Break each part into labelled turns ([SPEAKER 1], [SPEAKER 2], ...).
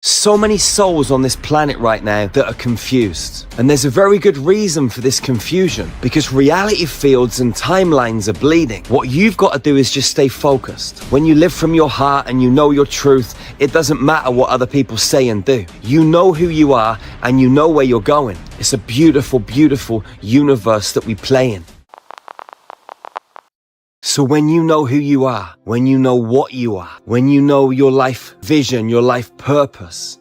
[SPEAKER 1] So many souls on this planet right now that are confused. And there's a very good reason for this confusion, because reality fields and timelines are bleeding. What you've got to do is just stay focused. When you live from your heart and you know your truth, it doesn't matter what other people say and do. You know who you are and you know where you're going. It's a beautiful, beautiful universe that we play in. So when you know who you are, when you know what you are, when you know your life vision, your life purpose,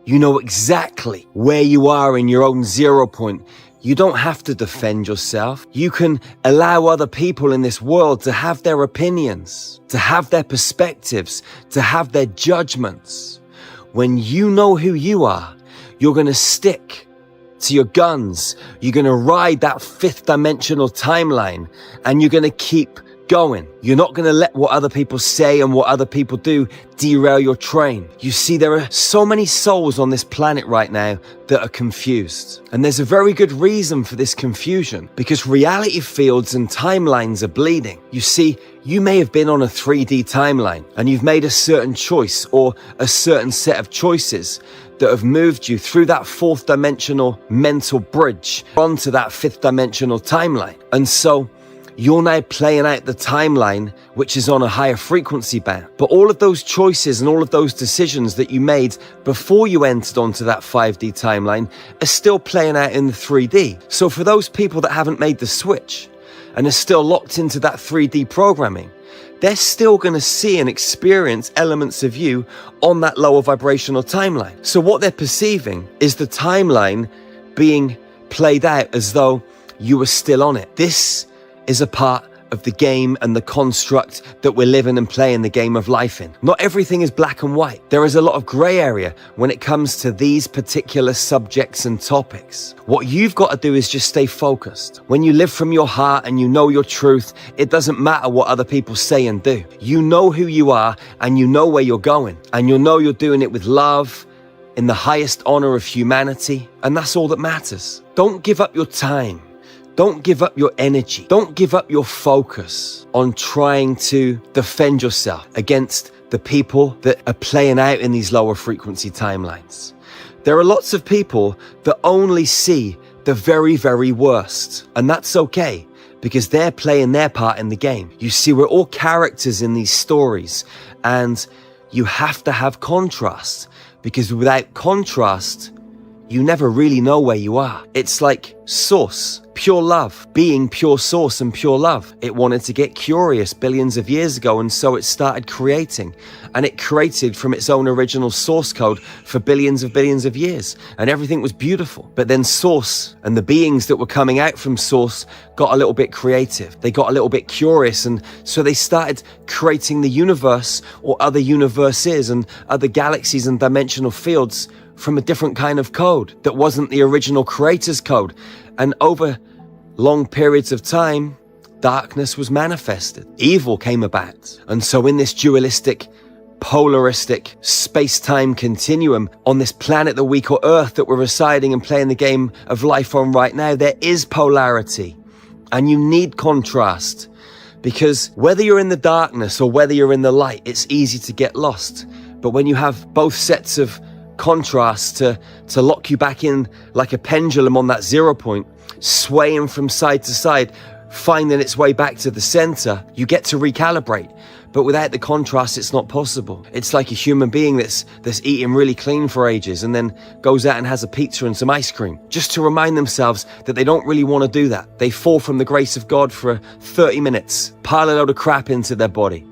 [SPEAKER 1] you know exactly where you are in your own 0 point. You don't have to defend yourself. You can allow other people in this world to have their opinions, to have their perspectives, to have their judgments. When you know who you are, you're going to stick to your guns. You're going to ride that fifth dimensional timeline and you're going to keep going. You're not going to let what other people say and what other people do derail your train. You see, there are so many souls on this planet right now that are confused. And there's a very good reason for this confusion, because reality fields and timelines are bleeding. You see, you may have been on a 3D timeline and you've made a certain choice or a certain set of choices that have moved you through that fourth dimensional mental bridge onto that fifth dimensional timeline. And so you're now playing out the timeline, which is on a higher frequency band. But all of those choices and all of those decisions that you made before you entered onto that 5D timeline are still playing out in the 3D. So for those people that haven't made the switch and are still locked into that 3D programming, they're still going to see and experience elements of you on that lower vibrational timeline. So what they're perceiving is the timeline being played out as though you were still on it. This is a part of the game and the construct that we're living and playing the game of life in. Not everything is black and white. There is a lot of gray area when it comes to these particular subjects and topics. What you've got to do is just stay focused. When you live from your heart and you know your truth, it doesn't matter what other people say and do. You know who you are and you know where you're going. And you know you're doing it with love, in the highest honor of humanity. And that's all that matters. Don't give up your time. Don't give up your energy. Don't give up your focus on trying to defend yourself against the people that are playing out in these lower frequency timelines. There are lots of people that only see the very, very worst. And that's okay, because they're playing their part in the game. You see, we're all characters in these stories, and you have to have contrast, because without contrast, you never really know where you are. It's like source, pure love, being pure source and pure love. It wanted to get curious billions of years ago, and so it started creating. And it created from its own original source code for billions of years. And everything was beautiful. But then source and the beings that were coming out from source got a little bit creative. They got a little bit curious, and so they started creating the universe or other universes and other galaxies and dimensional fields from a different kind of code that wasn't the original creator's code. And over long periods of time, darkness was manifested. Evil came about. And so in this dualistic, polaristic space-time continuum on this planet that we call Earth that we're residing and playing the game of life on right now, there is polarity. And you need contrast. Because whether you're in the darkness or whether you're in the light, it's easy to get lost. But when you have both sets of contrast to lock you back in like a pendulum on that 0 point, swaying from side to side, finding its way back to the center, you get to recalibrate. But without the contrast, it's not possible. It's like a human being that's eating really clean for ages and then goes out and has a pizza and some ice cream, just to remind themselves that they don't really want to do that. They fall from the grace of God for 30 minutes, pile a load of crap into their body.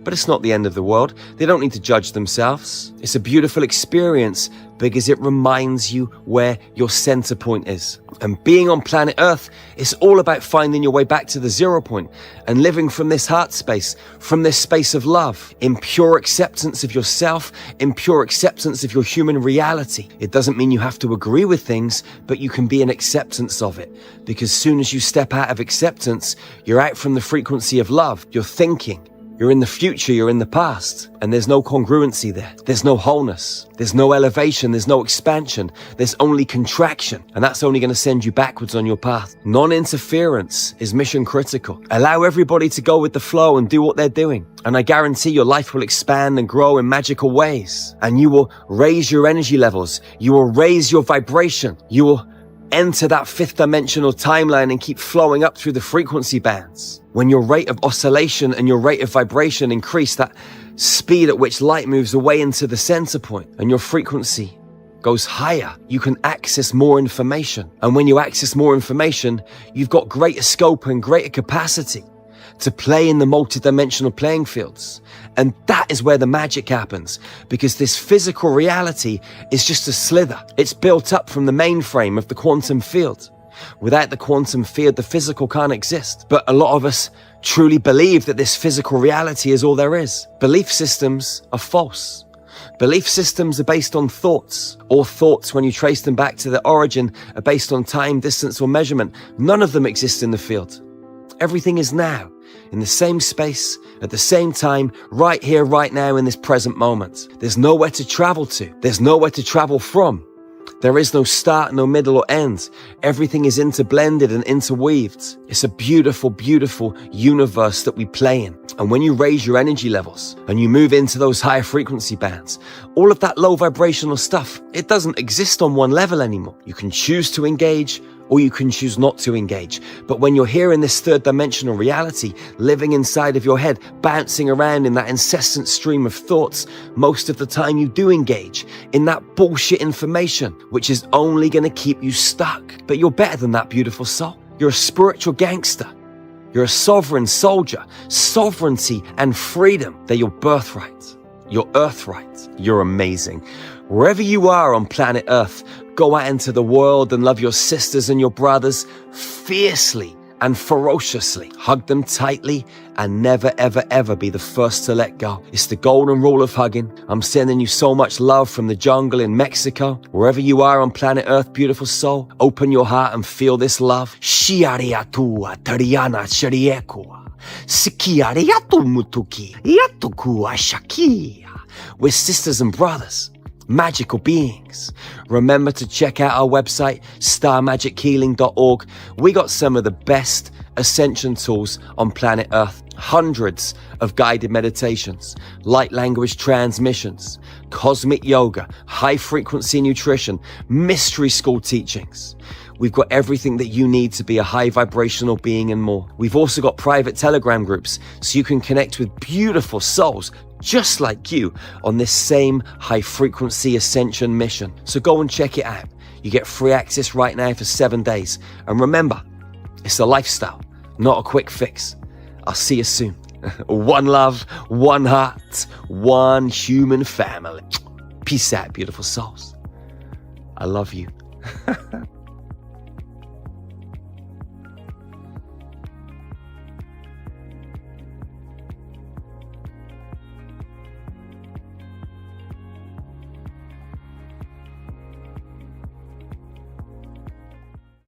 [SPEAKER 1] But it's not the end of the world. They don't need to judge themselves. It's a beautiful experience because it reminds you where your center point is. And being on planet Earth is all about finding your way back to the 0 point and living from this heart space, from this space of love, in pure acceptance of yourself, in pure acceptance of your human reality. It doesn't mean you have to agree with things, but you can be in acceptance of it. Because soon as you step out of acceptance, you're out from the frequency of love. You're thinking, You're in the future, you're in the past, and there's no congruency there. There's no wholeness. There's no elevation. There's no expansion. There's only contraction, and that's only going to send you backwards on your path. Non-interference is mission critical. Allow everybody to go with the flow and do what they're doing, and I guarantee your life will expand and grow in magical ways, and you will raise your energy levels. You will raise your vibration. You will enter that fifth dimensional timeline and keep flowing up through the frequency bands. When your rate of oscillation and your rate of vibration increase, that speed at which light moves away into the center point and your frequency goes higher, you can access more information. And when you access more information, you've got greater scope and greater capacity to play in the multidimensional playing fields. And that is where the magic happens, because this physical reality is just a slither. It's built up from the mainframe of the quantum field. Without the quantum field, the physical can't exist. But a lot of us truly believe that this physical reality is all there is. Belief systems are false. Belief systems are based on thoughts. All thoughts, when you trace them back to their origin, are based on time, distance, or measurement. None of them exist in the field. Everything is now, in the same space, at the same time, right here, right now, in this present moment. There's nowhere to travel to. There's nowhere to travel from. There is no start, no middle or end. Everything is interblended and interweaved. It's a beautiful, beautiful universe that we play in. And when you raise your energy levels and you move into those higher frequency bands, all of that low vibrational stuff, it doesn't exist on one level anymore. You can choose to engage or you can choose not to engage. But when you're here in this third dimensional reality, living inside of your head, bouncing around in that incessant stream of thoughts, most of the time you do engage in that bullshit information, which is only going to keep you stuck. But you're better than that, beautiful soul. You're a spiritual gangster. You're a sovereign soldier. Sovereignty and freedom, they're your birthright, your earthright. You're amazing. Wherever you are on planet Earth, go out into the world and love your sisters and your brothers fiercely and ferociously. Hug them tightly and never, ever, ever be the first to let go. It's the golden rule of hugging. I'm sending you so much love from the jungle in Mexico. Wherever you are on planet Earth, beautiful soul, open your heart and feel this love. Shiariatua Tariana Shariekua Sikiariatu Mutuki Yatukua Shakia. We're sisters and brothers, magical beings. Remember to check out our website, starmagichealing.org. We got some of the best Ascension tools on planet Earth. Hundreds of guided meditations, light language transmissions, cosmic yoga, high frequency nutrition, mystery school teachings. We've got everything that you need to be a high vibrational being and more. We've also got private Telegram groups so you can connect with beautiful souls just like you on this same high frequency ascension mission. So go and check it out. You get free access right now for 7 days. And remember, it's a lifestyle, not a quick fix. I'll see you soon. One love, one heart, one human family. Peace out, beautiful souls. I love you.